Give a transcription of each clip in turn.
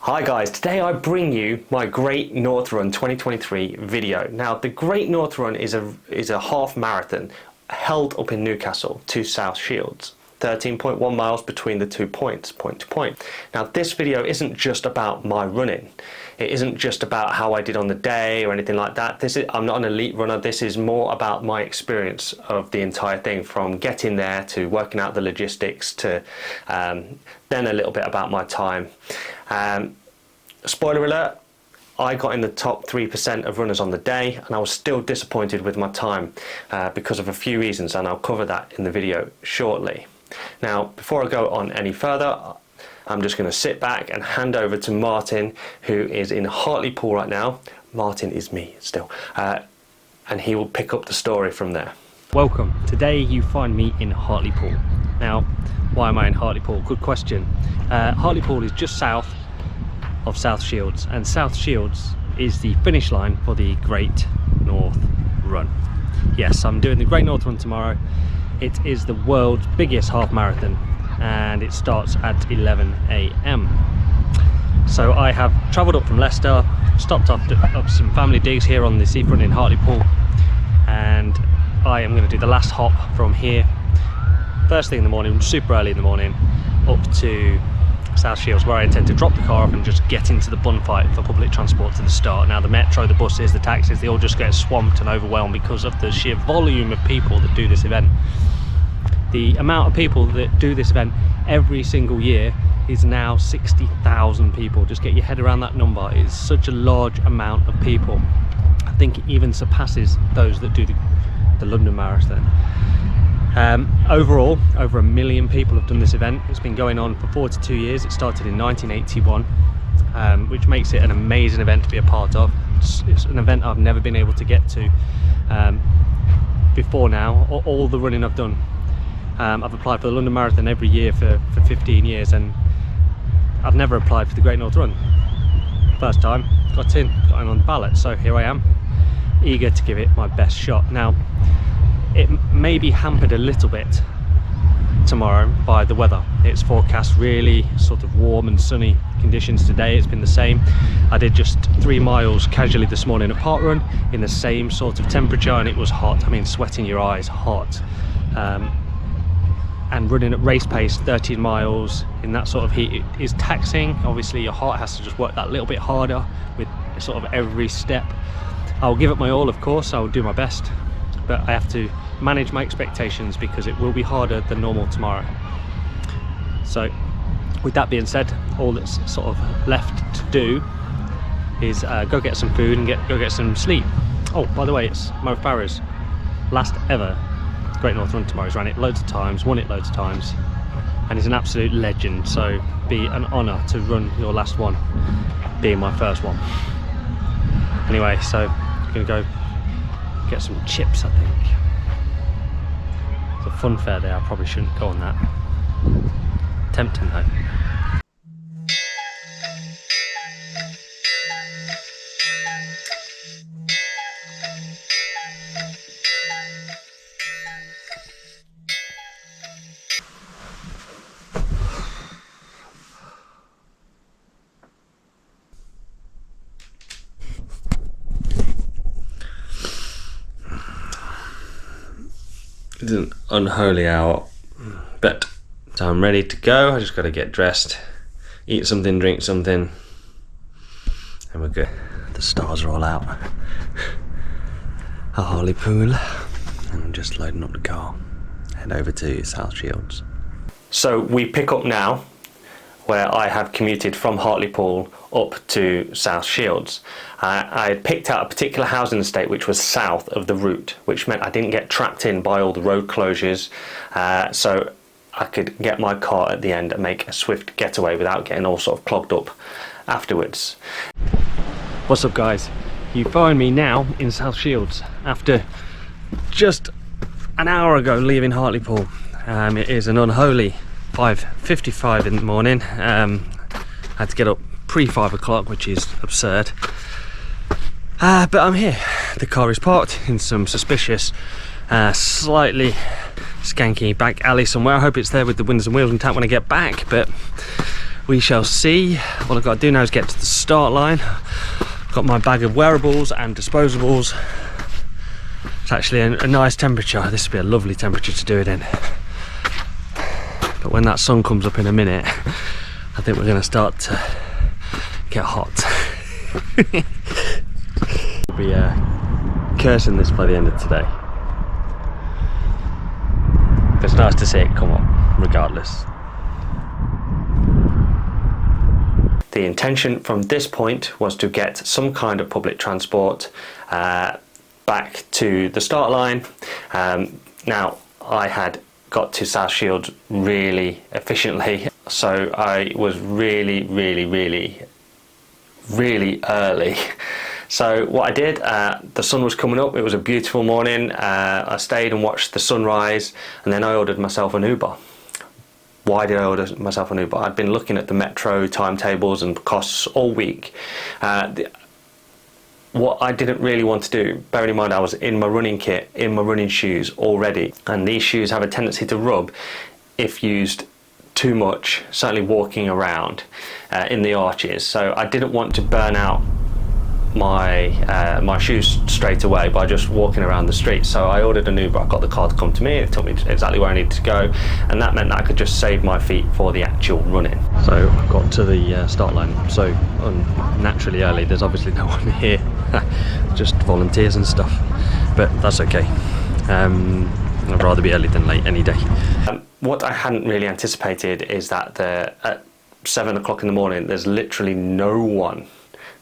Hi guys, today I bring you my Great North Run 2023 video. Now the Great North Run is a half marathon held up in Newcastle to South Shields. 13.1 miles between the 2 points, point to point. Now this video isn't just about my running. It isn't just about how I did on the day or anything like that. I'm not an elite runner. This is more about my experience of the entire thing, from getting there to working out the logistics to then a little bit about my time. Spoiler alert, I got in the top 3% of runners on the day, and I was still disappointed with my time because of a few reasons, and I'll cover that in the video shortly. Now, before I go on any further, I'm just going to sit back and hand over to Martin, who is in Hartlepool right now. Martin is me still, and he will pick up the story from there. Welcome. Today you find me in Hartlepool. Now, why am I in Hartlepool? Good question. Hartlepool is just south of South Shields, and South Shields is the finish line for the Great North Run. Yes, I'm doing the Great North Run tomorrow. It is the world's biggest half marathon, and it starts at 11 AM. So I have travelled up from Leicester, stopped up some family digs here on the seafront in Hartlepool, and I am going to do the last hop from here first thing in the morning, super early in the morning, up to South Shields, where I intend to drop the car off and just get into the bun fight for public transport to the start. Now the metro, the buses, the taxis, they all just get swamped and overwhelmed because of the sheer volume of people that do this event. The amount of people that do this event every single year is now 60,000 people. Just get your head around that number. It's such a large amount of people. I think it even surpasses those that do the London Marathon. Overall, over 1 million people have done this event. It's been going on for 42 years. It started in 1981, which makes it an amazing event to be a part of. It's an event I've never been able to get to before now, or all the running I've done. I've applied for the London Marathon every year for 15 years, and I've never applied for the Great North Run. First time, got in on the ballot, so here I am, eager to give it my best shot. Now, it may be hampered a little bit tomorrow by the weather. It's forecast really sort of warm and sunny conditions today. It's been the same. I did just 3 miles casually this morning at Park Run in the same sort of temperature, and it was hot. I mean, sweating your eyes, hot. And running at race pace 13 miles in that sort of heat is taxing. Obviously your heart has to just work that little bit harder with sort of every step. I'll give it my all, of course. I'll do my best, but I have to manage my expectations because it will be harder than normal tomorrow. So with that being said, all that's sort of left to do is go get some food and go get some sleep. Oh, by the way, it's Mo Farah's last ever Great North Run tomorrow. He's ran it loads of times, won it loads of times, and he's an absolute legend. So be an honour to run your last one, being my first one. Anyway, so I'm gonna go get some chips, I think. It's a fun fair there, I probably shouldn't go on that. Tempting though. It's an unholy hour, but so I'm ready to go. I just got to get dressed, eat something, drink something, and we're good. The stars are all out. A Hartlepool, and I'm just loading up the car, head over to South Shields. So we pick up now where I have commuted from Hartlepool up to South Shields. I had picked out a particular housing estate which was south of the route, which meant I didn't get trapped in by all the road closures, so I could get my car at the end and make a swift getaway without getting all sort of clogged up afterwards. What's up guys? You find me now in South Shields after just an hour ago leaving Hartlepool. It is an unholy 5:55 in the morning. I had to get up pre-5 o'clock, which is absurd. But I'm here. The car is parked in some suspicious, slightly skanky back alley somewhere. I hope it's there with the windows and wheels intact when I get back, but We shall see. All I've got to do now is get to the start line. Got my bag of wearables and disposables. It's actually a nice temperature. This would be a lovely temperature to do it in. But when that sun comes up in a minute, I think we're going to start to get hot. We'll be cursing this by the end of today. But it's nice to see it come up, regardless. The intention from this point was to get some kind of public transport back to the start line. Now, I had got to South Shields really efficiently, so I was really early. So what I did, the sun was coming up, it was a beautiful morning. I stayed and watched the sunrise, and then I ordered myself an Uber. Why did I order myself an Uber? I'd been looking at the metro timetables and costs all week. What I didn't really want to do, bearing in mind I was in my running kit, in my running shoes already, and these shoes have a tendency to rub if used too much, certainly walking around in the arches. So I didn't want to burn out my shoes straight away by just walking around the street. So I ordered an Uber. I got the car to come to me. It took me exactly where I needed to go, and that meant that I could just save my feet for the actual running. So I got to the start line so unnaturally early. There's obviously no one here, just volunteers and stuff, but that's okay. I'd rather be early than late any day. What I hadn't really anticipated is that at 7 o'clock in the morning there's literally no one,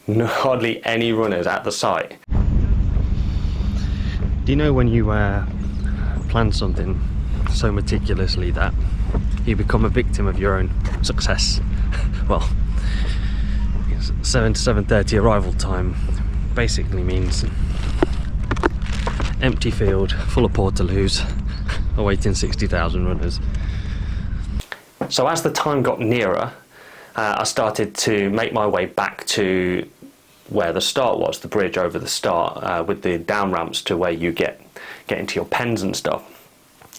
hardly any runners at the site. Do you know when you plan something so meticulously that you become a victim of your own success? Well, 7 to 7:30 arrival time basically means empty field full of portaloos awaiting 60,000 runners. So as the time got nearer, I started to make my way back to where the start was, the bridge over the start, with the down ramps to where you get into your pens and stuff.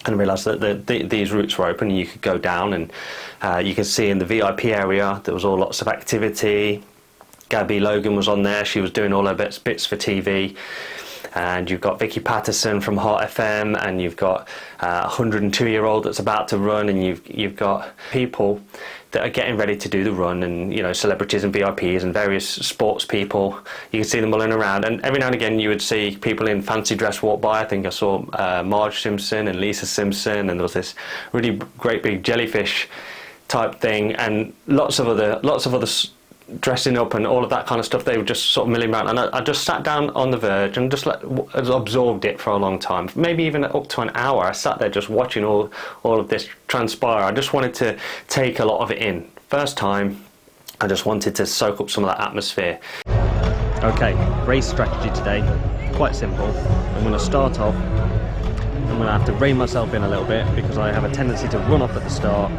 And I realised that these routes were open and you could go down, and you can see in the VIP area there was lots of activity. Gabby Logan was on there, she was doing all her bits for TV. And you've got Vicky Patterson from Heart FM, and you've got a 102-year-old that's about to run, and you've got people that are getting ready to do the run, and celebrities and VIPs and various sports people. You can see them mulling around, and every now and again you would see people in fancy dress walk by. I think I saw Marge Simpson and Lisa Simpson, and there was this really great big jellyfish type thing, and lots of other dressing up and all of that kind of stuff. They were just sort of milling around, and I just sat down on the verge and just absorbed it for a long time, maybe even up to an hour. I sat there just watching all of this transpire. I just wanted to take a lot of it in. First time, I just wanted to soak up some of that atmosphere. Okay, race strategy today, quite simple. I'm going to start off, I'm going to have to rein myself in a little bit because I have a tendency to run off at the start.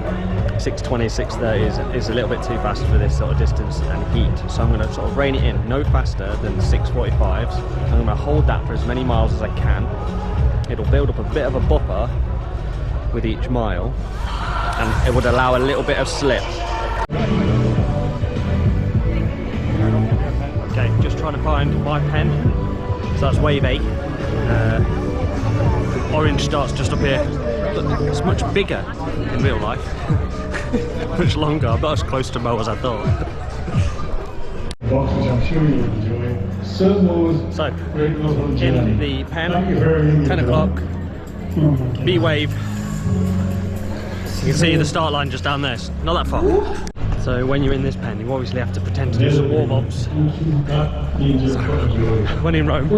6:20, 6:30 is a little bit too fast for this sort of distance and heat, so I'm going to sort of rein it in, no faster than 6:45s. I'm going to hold that for as many miles as I can. It'll build up a bit of a buffer with each mile, and it would allow a little bit of slip. Okay, just trying to find my pen, so that's wave 8. Orange starts just up here. Look, it's much bigger in real life. Much longer. I'm not as close to Mo as I thought. Boxes, I'm sure you enjoy. So, in the pen, 10 o'clock, B wave. You can see the start line just down there. It's not that far. So when you're in this pen, you obviously have to pretend to do some warm-ups. So, when in Rome.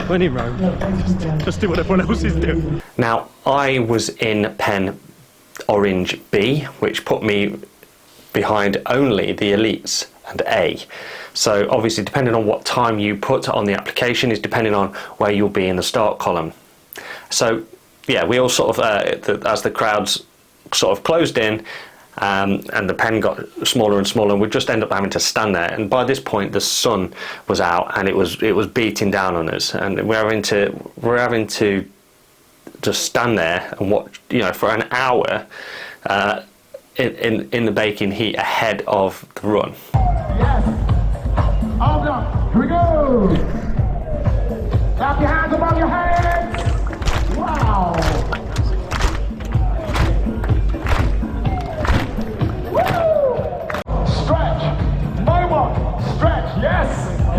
When in Rome, just do what everyone else is doing. Now, I was in pen orange B, which put me behind only the elites and A. So obviously, depending on what time you put on the application is depending on where you'll be in the start column. So yeah, we all sort of, as the crowds sort of closed in, and the pen got smaller and smaller, and we'd just end up having to stand there. And by this point, the sun was out, and it was beating down on us, and we're having to just stand there and watch, you know, for an hour in the baking heat ahead of the run. Yes. Arms up. Here we go. Clap your hands above your heads. Wow. Woo. Stretch. No more. Stretch. Yes.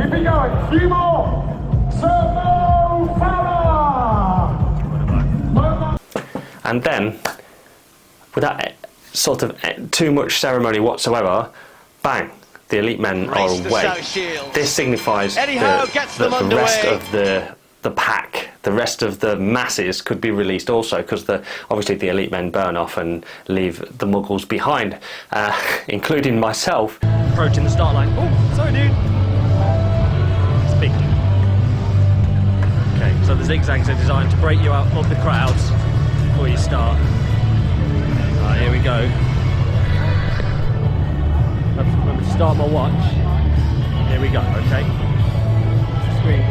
Keep it going. Few more. Sir Mo Farah. And then, without sort of too much ceremony whatsoever, bang, the elite men are away. This signifies the rest of the pack, the rest of the masses could be released also, because obviously the elite men burn off and leave the muggles behind, including myself. Approaching the start line. Oh, sorry dude. It's big. Okay, so the zigzags are designed to break you out of the crowds before you start. Right, here we go. Let me start my watch. Here we go, okay? Screen.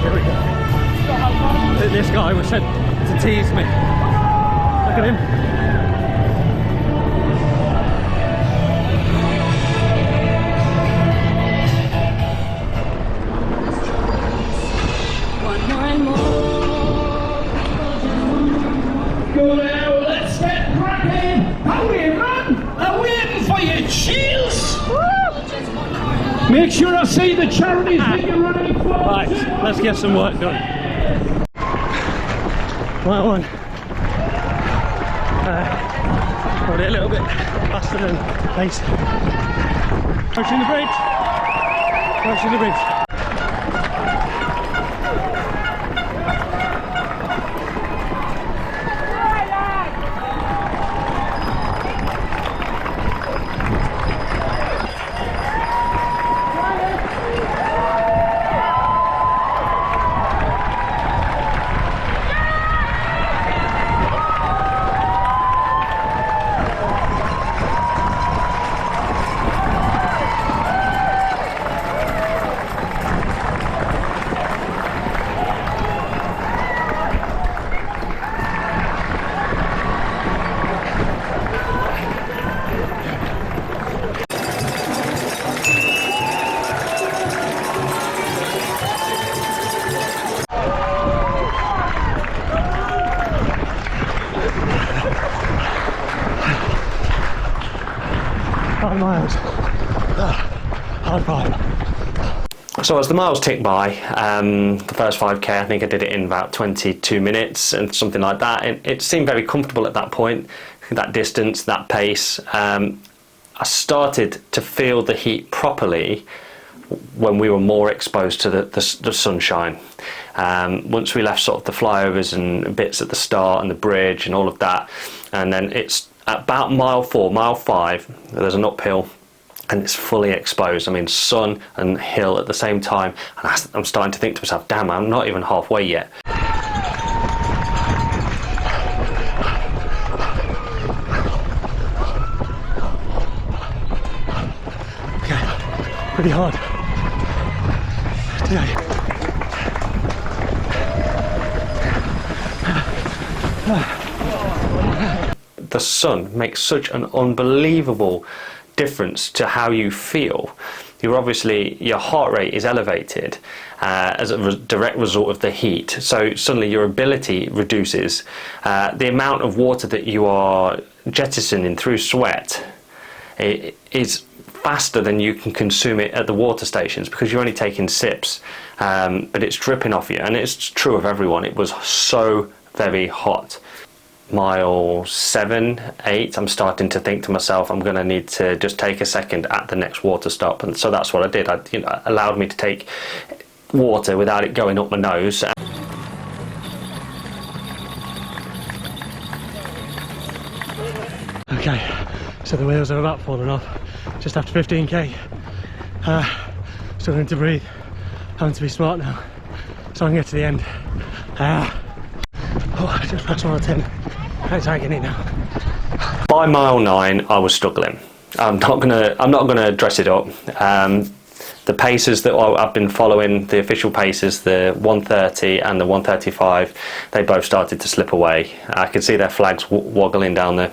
Here we go. This guy was sent to tease me. Look at him. Go now, let's get cracking! Hurry, man! I'm waiting for you, cheers! Make sure I see the charities that you're running for. Right, let's get some work done. Right one. Probably a little bit faster than pace. Approaching the bridge. Approaching the bridge. Miles. Hard five. So as the miles tick by, the first 5k, I think I did it in about 22 minutes and something like that. It seemed very comfortable at that point, that distance, that pace. I started to feel the heat properly when we were more exposed to the sunshine. Once we left sort of the flyovers and bits at the start and the bridge and all of that, and then it's about mile 4, mile 5, there's an uphill and it's fully exposed. I mean, sun and hill at the same time, and I'm starting to think to myself, damn, I'm not even halfway yet. Okay, pretty hard today. The sun makes such an unbelievable difference to how you feel. Your heart rate is elevated as a direct result of the heat, so suddenly your ability reduces. The amount of water that you are jettisoning through sweat is faster than you can consume it at the water stations, because you're only taking sips, but it's dripping off you, and it's true of everyone. It was so very hot. Mile 7, 8, I'm starting to think to myself, I'm going to need to just take a second at the next water stop, and so that's what I did. It allowed me to take water without it going up my nose. Okay, so the wheels are about falling off just after 15k. Struggling to breathe, having to be smart now, so I can get to the end. Oh, I just passed mile 10. How's agony now? By mile 9, I was struggling. I'm not gonna dress it up. The paces that I've been following, the official paces, the 1:30 and the 1:35, they both started to slip away. I could see their flags woggling down the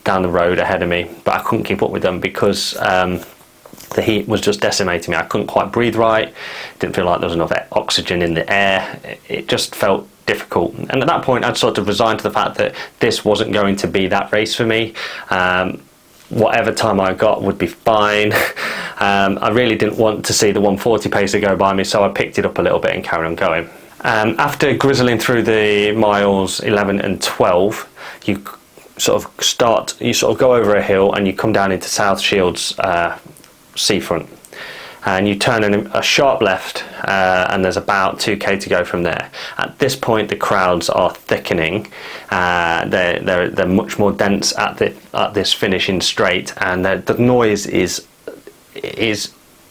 down the road ahead of me, but I couldn't keep up with them because the heat was just decimating me. I couldn't quite breathe right. Didn't feel like there was enough oxygen in the air. It just felt difficult. And at that point, I'd sort of resigned to the fact that this wasn't going to be that race for me. Whatever time I got would be fine. I really didn't want to see the 1:40 pacer go by me, so I picked it up a little bit and carried on going. After grizzling through the miles 11 and 12, you sort of go over a hill and you come down into South Shields seafront, and you turn a sharp left, and there's about 2k to go from there. At this point, the crowds are thickening. They're much more dense at this finishing straight, and the noise is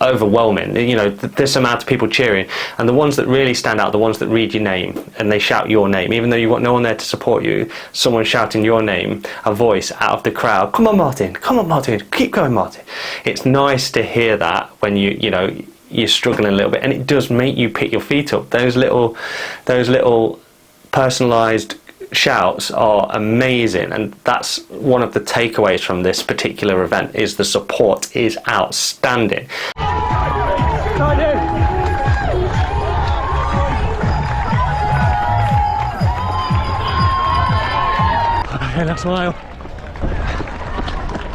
overwhelming. You know, this amount of people cheering, and the ones that really stand out, the ones that read your name and they shout your name, even though you've got no one there to support you. Someone shouting your name, a voice out of the crowd. Come on, Martin! Come on, Martin! Keep going, Martin! It's nice to hear that when you're struggling a little bit, and it does make you pick your feet up. Those little personalised shouts are amazing, and that's one of the takeaways from this particular event, is the support is outstanding. Okay, last mile.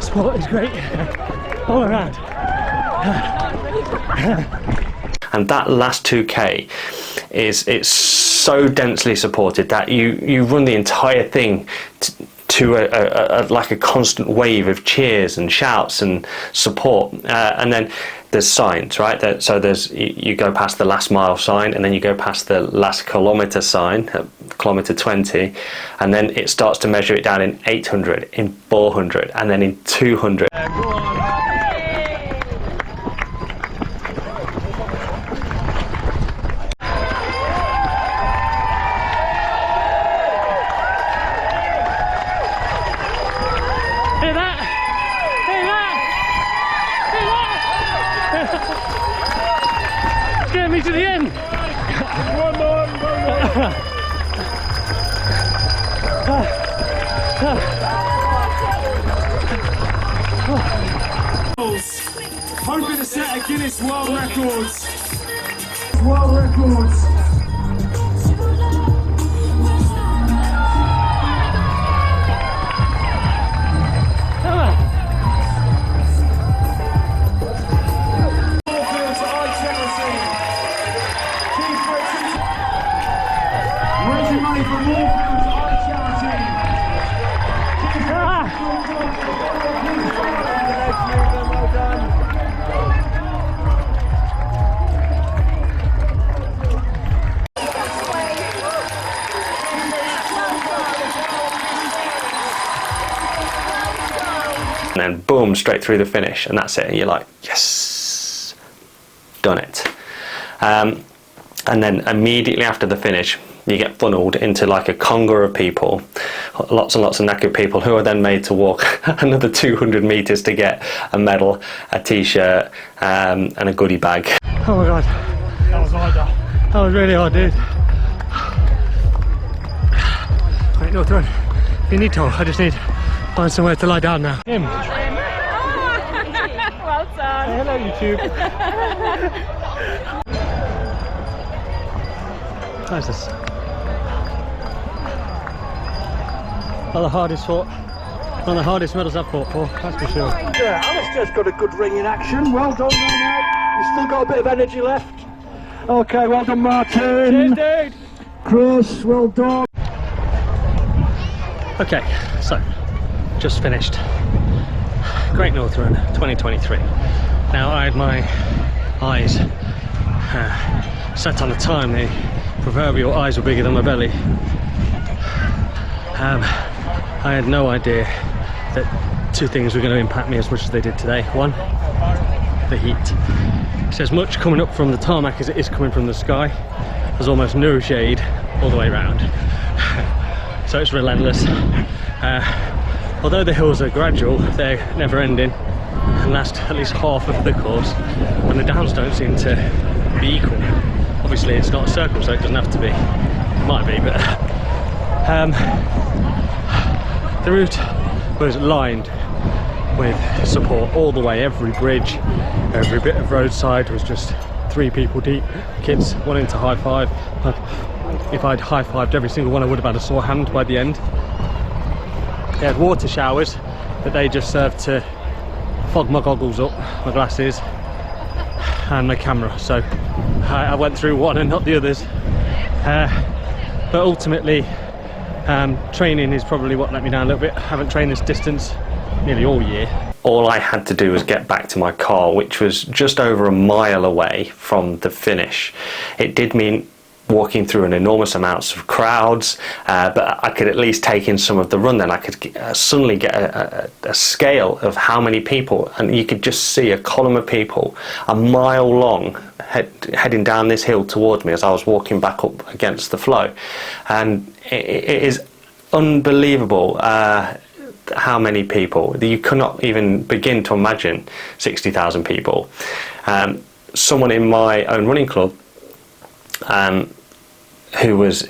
Support is great all around. And that last 2k it's so densely supported that you run the entire thing to like a constant wave of cheers and shouts and support, and then there's signs, right? So you go past the last mile sign, and then you go past the last kilometre sign at kilometre 20, and then it starts to measure it down in 800, in 400, and then in 200. Get me to the end! One more! Hoping to set a Guinness World Records. World Records. Raising money for more eye charity. Well done. And then boom, straight through the finish, and that's it. And you're like, yes, done it. And then immediately after the finish, you get funneled into like a conga of people, lots and lots of knackered people, who are then made to walk another 200 meters to get a medal, a t-shirt, and a goodie bag. Oh my god, That was hard. that was really hard, dude. Right, no throne. You need to. I just need to find somewhere to lie down now. Him. Well done. Hey, hello, YouTube. How's this? One of the hardest fought, one of the hardest medals I've fought for, that's for sure. Yeah, Alice just got a good ring in action. Well done, now. You've still got a bit of energy left. Okay, well done, Martin. Cheers, dude. Chris, well done. Okay, so just finished Great North Run 2023. Now I had my eyes set on the time. The proverbial eyes were bigger than my belly. I had no idea that two things were going to impact me as much as they did today. One, the heat. It's as much coming up from the tarmac as it is coming from the sky. there's almost no shade all the way around. So it's relentless. Although the hills are gradual, they're never ending and last at least half of the course, and the downs don't seem to be equal. Obviously it's not a circle, so it doesn't have to be. It might be, but the route was lined with support all the way. Every bridge, every bit of roadside was just 3 people deep, kids wanting to high five. If I'd high fived every single one, I would have had a sore hand by the end. They had water showers, but they just served to fog my goggles up, my glasses and my camera, so I went through one and not the others. But ultimately training is probably what let me down a little bit. I haven't trained this distance nearly all year. All I had to do was get back to my car, which was just over a mile away from the finish. It did mean walking through an enormous amounts of crowds, but I could at least take in some of the run. Then I could suddenly get a scale of how many people, and you could just see a column of people a mile long heading down this hill towards me as I was walking back up against the flow. And it is unbelievable how many people. You could not even begin to imagine 60,000 people. Someone in my own running club who was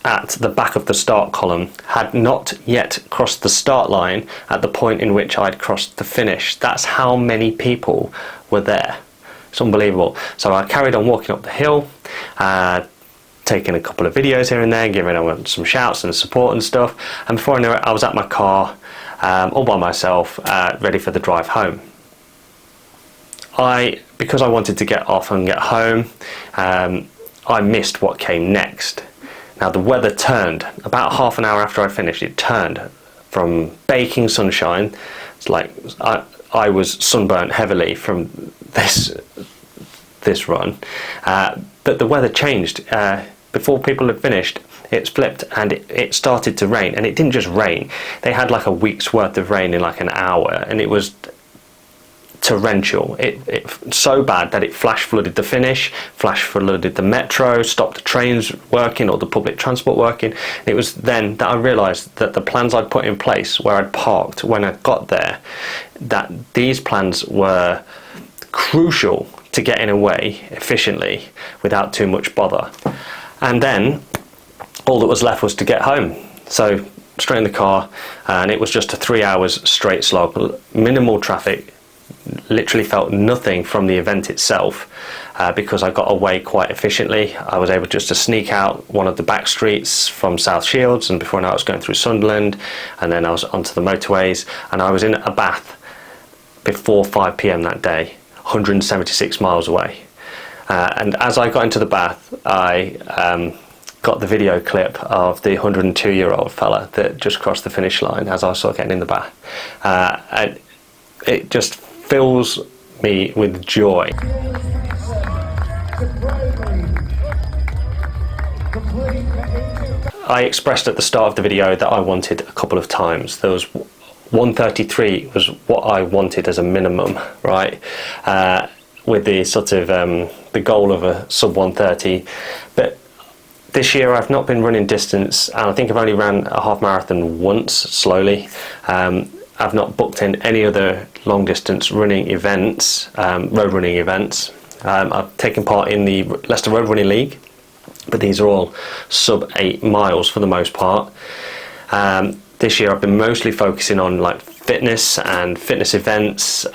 at the back of the start column had not yet crossed the start line at the point in which I'd crossed the finish. That's how many people were there. It's unbelievable. So I carried on walking up the hill, taking a couple of videos here and there, giving them some shouts and support and stuff, and before I knew it I was at my car all by myself, ready for the drive home. Because I wanted to get off and get home, I missed what came next. Now the weather turned about half an hour after I finished. It turned from baking sunshine. It's like I was sunburnt heavily from this run, but the weather changed before people had finished. It flipped and it started to rain, and it didn't just rain. They had like a week's worth of rain in like an hour, and it was torrential. It so bad that it flash flooded the finish, flash flooded the metro, stopped the trains working or the public transport working. It was then that I realised that the plans I'd put in place where I'd parked when I got there, that these plans were crucial to getting away efficiently without too much bother. And then all that was left was to get home. So straight in the car, and it was just a 3 hours straight slog, minimal traffic. Literally felt nothing from the event itself, because I got away quite efficiently. I was able just to sneak out one of the back streets from South Shields, and before now I was going through Sunderland, and then I was onto the motorways, and I was in a bath before 5 PM that day, 176 miles away. And as I got into the bath, I got the video clip of the 102-year-old fella that just crossed the finish line as I was sort of getting in the bath. And it just fills me with joy. I expressed at the start of the video that I wanted a couple of times. There was 133 was what I wanted as a minimum, right? With the sort of the goal of a sub 130. But this year I've not been running distance, and I think I've only ran a half marathon once, slowly. I've not booked in any other long distance running events, road running events. I've taken part in the Leicester Road Running League, but these are all sub 8 miles for the most part. This year I've been mostly focusing on like fitness and fitness events,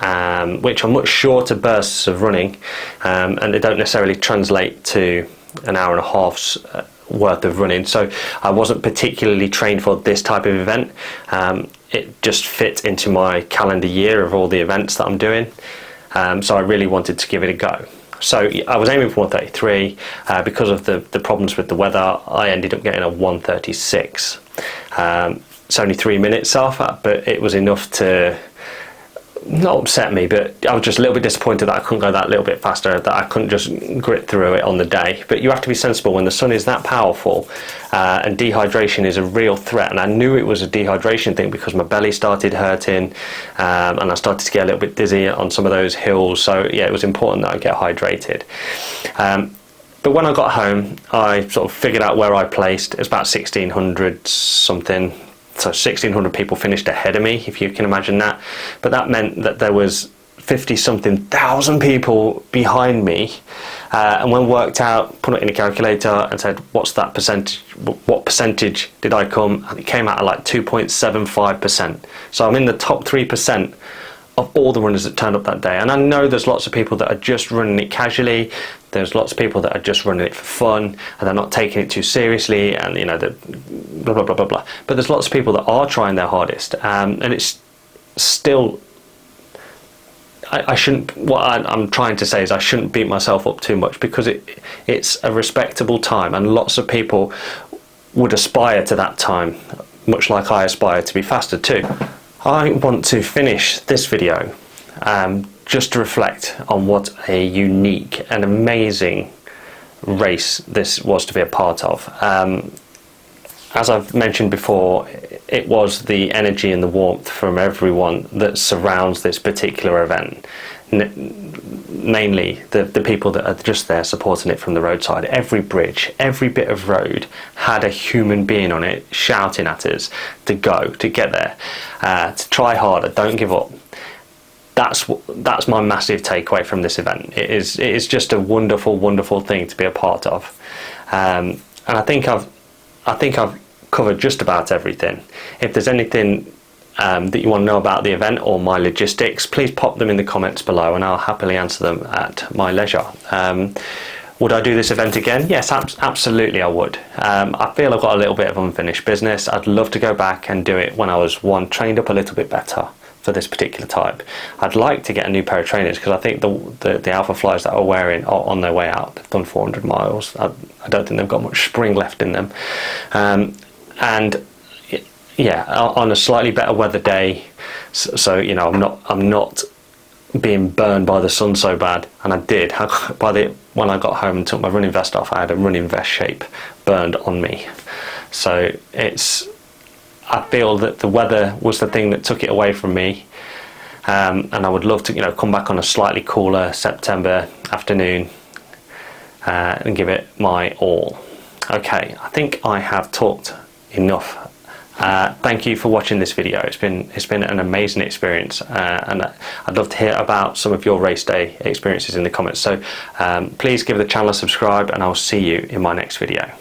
which are much shorter bursts of running, and they don't necessarily translate to an hour and a half's worth of running. So I wasn't particularly trained for this type of event. It just fit into my calendar year of all the events that I'm doing, so I really wanted to give it a go. So I was aiming for 133. Because of the problems with the weather, I ended up getting a 136. It's only 3 minutes off, but it was enough to not upset me, but I was just a little bit disappointed that I couldn't go that little bit faster, that I couldn't just grit through it on the day. But you have to be sensible when the sun is that powerful, and dehydration is a real threat. And I knew it was a dehydration thing because my belly started hurting, and I started to get a little bit dizzy on some of those hills. So yeah, it was important that I get hydrated. But when I got home, I sort of figured out where I placed. It was about 1,600 something. So 1,600 people finished ahead of me, if you can imagine that. But that meant that there was 50-something thousand people behind me. And when worked out, put it in a calculator and said, what's that percentage? What percentage did I come? And it came out at like 2.75%. So I'm in the top 3% of all the runners that turned up that day. And I know there's lots of people that are just running it casually. There's lots of people that are just running it for fun and they're not taking it too seriously, and you know, blah blah blah blah blah. But there's lots of people that are trying their hardest, and it's still. I shouldn't. What I'm trying to say is I shouldn't beat myself up too much, because it's a respectable time, and lots of people would aspire to that time, much like I aspire to be faster too. I want to finish this video just to reflect on what a unique and amazing race this was to be a part of. As I've mentioned before, it was the energy and the warmth from everyone that surrounds this particular event. Mainly the people that are just there supporting it from the roadside. Every bridge, every bit of road had a human being on it shouting at us to go, to get there, to try harder, don't give up. That's my massive takeaway from this event. It is just a wonderful, wonderful thing to be a part of, and I think I've covered just about everything. If there's anything that you want to know about the event or my logistics, please pop them in the comments below and I'll happily answer them at my leisure. Would I do this event again? Yes, absolutely I would. I feel I've got a little bit of unfinished business. I'd love to go back and do it when I was trained up a little bit better for this particular type. I'd like to get a new pair of trainers, because I think the Alpha Flies that I'm wearing are on their way out. They've done 400 miles. I don't think they've got much spring left in them. And yeah, on a slightly better weather day, so you know, I'm not being burned by the sun so bad. And I did. When I got home and took my running vest off, I had a running vest shape burned on me. So I feel that the weather was the thing that took it away from me, and I would love to, you know, come back on a slightly cooler September afternoon and give it my all. Okay, I think I have talked enough. Thank you for watching this video. It's been an amazing experience, and I'd love to hear about some of your race day experiences in the comments. So please give the channel a subscribe, and I'll see you in my next video.